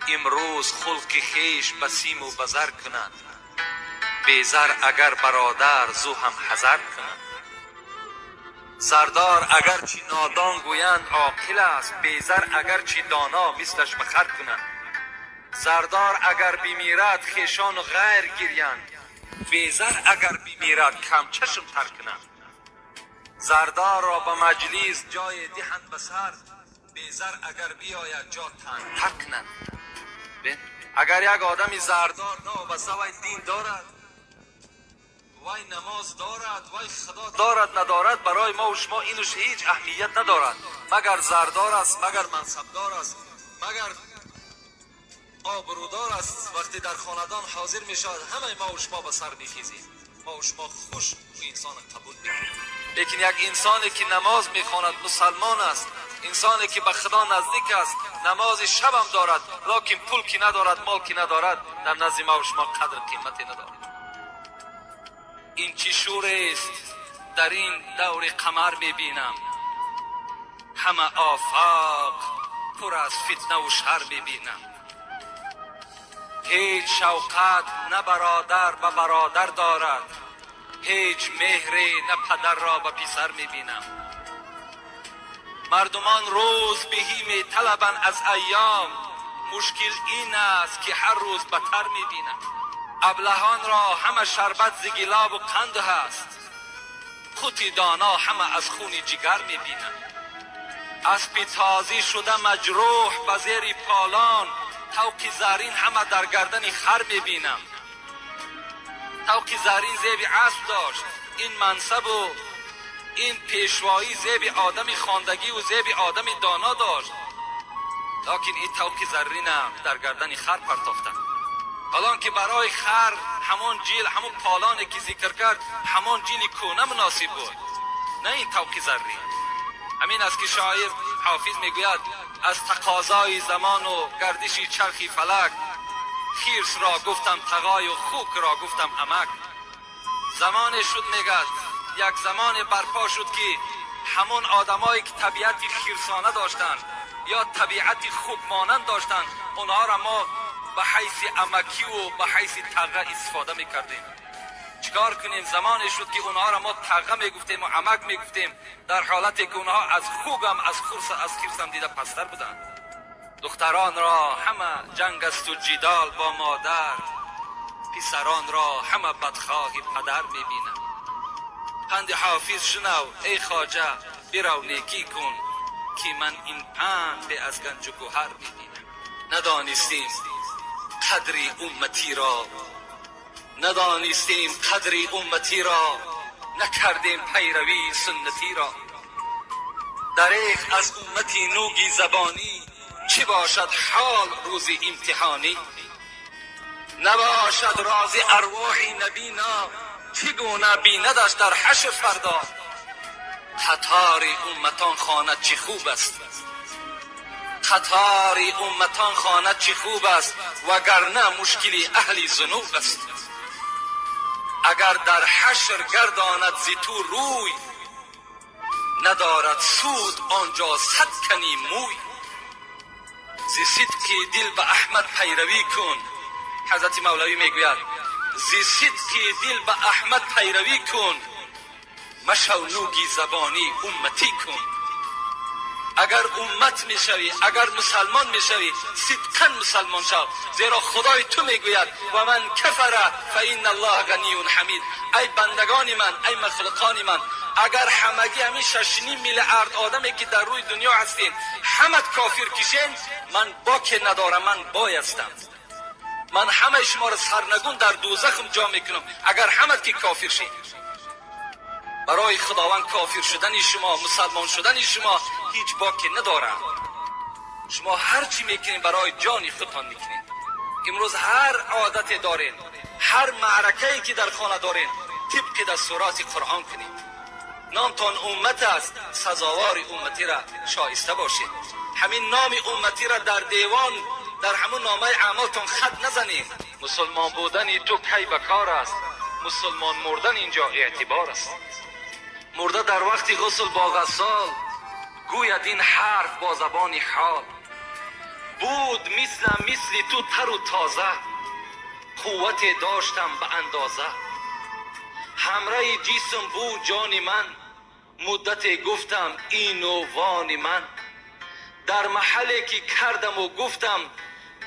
امروز خلق خیش بسیم و بزر کنند، بیزر اگر برادر زو هم حذر کنند. زردار اگر چی نادان گویند عاقل است، بیزر اگر چی دانا مثلش بخر کنند. زردار اگر بمیرد خیشان و غیر گریند، بیزر اگر بمیرد کم چشم تر کنند. زردار را به مجلس جای دهند بسر، بیزر اگر بیاید جا تن تر کنند. اگر یک آدمی زردار وابسته وی دین دارد، وی نماز دارد، وی خدا دارد ندارد، برای ما و شما اینوش هیچ اهمیت ندارد، مگر زردار است، مگر منصبدار است، مگر آبرودار است. وقتی در خاندان حاضر می شود همه ما و شما به سر می خیزیم، ما و شما خوش و انسان قبول می کنیم. لیکن یک انسانی که نماز می خواند، مسلمان است، انسانی که به خدا نزدیک است، نماز شب هم دارد، لکن پول که ندارد، مال که ندارد، در نزد ما و شما قدر قیمتی ندارد. این چی شور است در این دور قمر می بینم، همه آفاق پر از فتنه و شر می بینم. هیچ شوقت نه برادر به برادر دارد، هیچ مهری نه پدر را به پسر می بینم. مردمان روز بهی می طلبند از ایام، مشکل این است که هر روز بدتر می بینم. ابلهان را همه شربت ز گلاب و قند هست، خود دانا همه از خون جگر می بینم. اسب تازی شده مجروح به زیر پالان، طوق زرین همه در گردن خر می بینم. طوق زرین زیب اسب داشت، این منصب و این پیشوایی زیب آدم خواندگی و زیب آدم دانا داشت، لیکن این طوق زرین در گردن خر پرتافتند. حالان که برای خر همون جیل، همون پالانی که ذکر کرد، همون جیل کونه مناسب بود، نه این طوق زرین. همین است که شاعر حافظ میگوید از تقاضای زمان و گردش چرخی فلک، خیرس را گفتم تقای و خوک را گفتم امک. زمان شد میگد، یک زمان برپا شد که همون آدمایی که طبیعت خیرسانه داشتند یا طبیعت خوک مانند داشتند، اونها را ما به حیث امکی و به حیث تقه استفاده میکردیم. چیکار کنیم؟ زمانی شد که اونها را ما تقه میگفتیم و امک میگفتیم، در حالتی که اونها از خوک هم از خیرس هم دیده پستر بودند. دختران را همه جنگ است و جدال با مادر، پسران را همه بدخواه پدر میبینم. پند حافظ شنو ای خواجه، برو نیکی کن که من این پند به از گنج و گوهر میبینم. ندانستیم قدری امتی را، ندانستیم قدری امتی را، نکردیم پیروی سنتی را. دریغ از امتی نوگی زبانی، چه باشد حال روز امتحانی. نباشد راز ارواح نبینا، چگونه بیندش در حشر فردا. قطار امتان خواند چه خوب است، قطار امتان خواند چه خوب است، وگرنه مشکل اهل ذنوب است. اگر در حشر گرداند ز تو روی، ندارد سود آنجا صد کنی موی. ز صدق دل به احمد پیروی کن، حضرت مولوی میگوید ز صدق دل به احمد پیروی کن، مشو نوگی زبانی امتی کن. اگر امت میشوی، اگر مسلمان میشوی، صدقا مسلمان شو، زیرا خدای تو میگوید و من کفر فان الله غنی حمید. ای بندگان من، ای مخلوقان من، اگر همگی همین 6.5 میلیارد آدمی که در روی دنیا هستین همه کافر کشین، من باک ندارم، من بایستم. من همه شما را سرنگون در دوزخم جا میکنم اگر همه که کافر شین. برای خداوند کافر شدن شما، مسلمان شدن شما هیچ باکی نداره. شما هر چی میکنین برای جان خودتان میکنین. امروز هر عادت دارین، هر معرکه‌ای که در خانه دارین، طبق دستورات قرآن کنین. نامتان امت است، سزاوار امتی را شایسته باشید. همین نام امتی را در دیوان، در همون نامه اعمالتان خط نزنید. مسلمان بودن تو کی بکار است، مسلمان مردن اینجا اعتبار است. مرده در وقت غسل با غسال گوید این حرف با زبان حال. بود مثل تو تر و تازه، قوت داشتم به اندازه. همراه جسم بود جان من، مدت گفتم این و وان من. در محلی که کردم و گفتم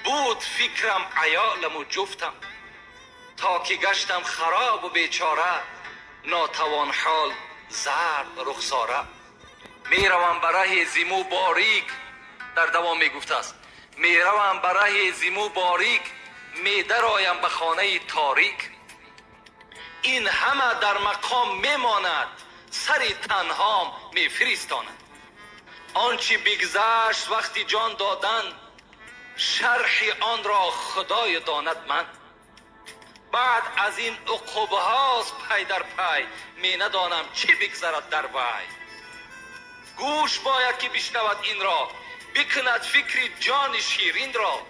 بود فکرم عیالم و جفتم. تا که گشتم خراب و بیچاره، ناتوان حال زرد رخساره. میروم برای زیمو باریک، در دوام میگفته است میروم برای زیمو باریک، میدرایم به خانه تاریک. این همه در مقام میماند، سر تنهام میفرستاند. آنچه بگذشت وقتی جان دادن، شرح آن را خدای داند من. بعد از این عقوبه هاست پی در پی، می ندانم چی بگذرد در وی. گوش باید که بشنود این را، بکند فکر جان شیرین را.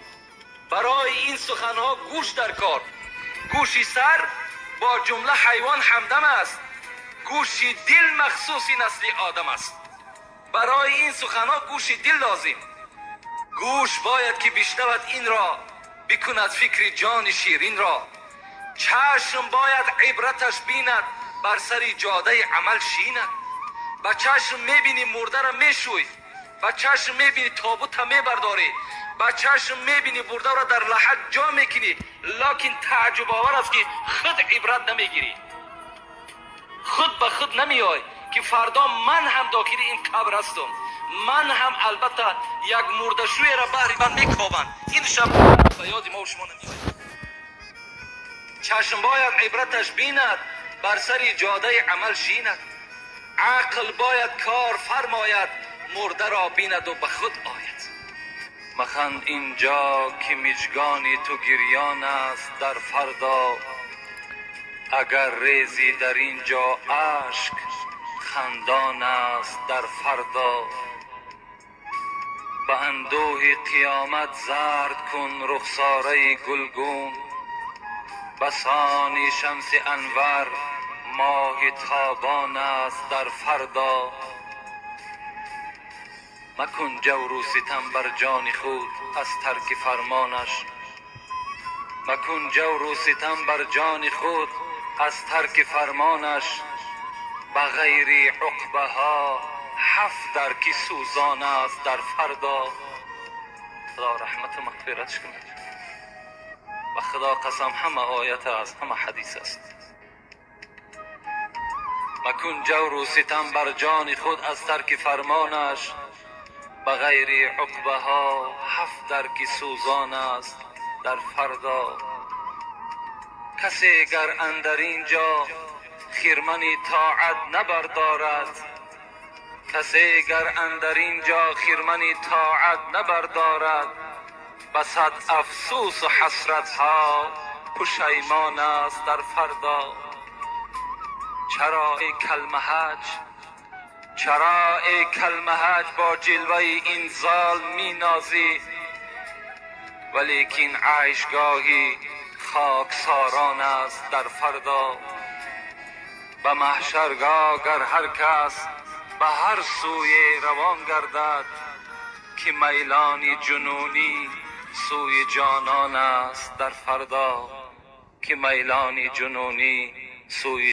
برای این سخنها گوش در کار، گوشی سر با جمله حیوان همدم است، گوشی دل مخصوص نسل آدم است. برای این سخنها گوش دل لازم، گوش باید که بشنود این را، بکند فکر جان شیرین را. چشم باید عبرتش بیند، بر سر جاده عمل شیند. با چشم میبینی مرده را میشوی، با چشم میبینی تابوت را میبرداری، با چشم میبینی مرده را در لحد جا میکنی. لکن تعجب آور است که خود عبرت نمیگیری، خود به خود نمیای که فردا من هم داخل این قبر هستم. من هم البته یک مرده شوی را بهر من میکوبند. این شب به یاد ما و شما نمیاد. چشم باید عبرتش بیند، بر سر جاده عمل شیند. عقل باید کار فرماید، مرده را بیند و به خود آید. مخند اینجا که مژگان تو گریان است در فردا، اگر ریزی در اینجا اشک خندان است در فردا. به اندوه قیامت زرد کن رخساره گلگون، بسان شمس انور ماه تابان است در فردا. مکن جور و ستم بر جان خود از ترک فرمانش، مکن جور و ستم بر جان خود از ترک فرمانش. به غیر عقبه ها 7 درک سوزان است در فردا. خدا رحمت و مغفرتش کند. و خدا قسم همه آیت است، همه حدیث است. مکن جور و ستم بر جان خود از ترک فرمانش، به غیر عقبه ها 7 درک سوزان است در فردا. کسی گر اندر اینجا خرمن طاعت نبردارد، کسی گر اندر اینجا خرمن طاعت نبردارد، بصد افسوس و حسرت ها پشیمان است در فردا. چرا ای کلمهج، چرا ای کلمهج با جلوه این زال می نازی، ولیکن عیشگاهی خاکساران است در فردا. به محشرگاه گر هر کس به هر سوی روان گردد، که میلان جنونی سوی جانان است در فردا، که میلان جنونی سوی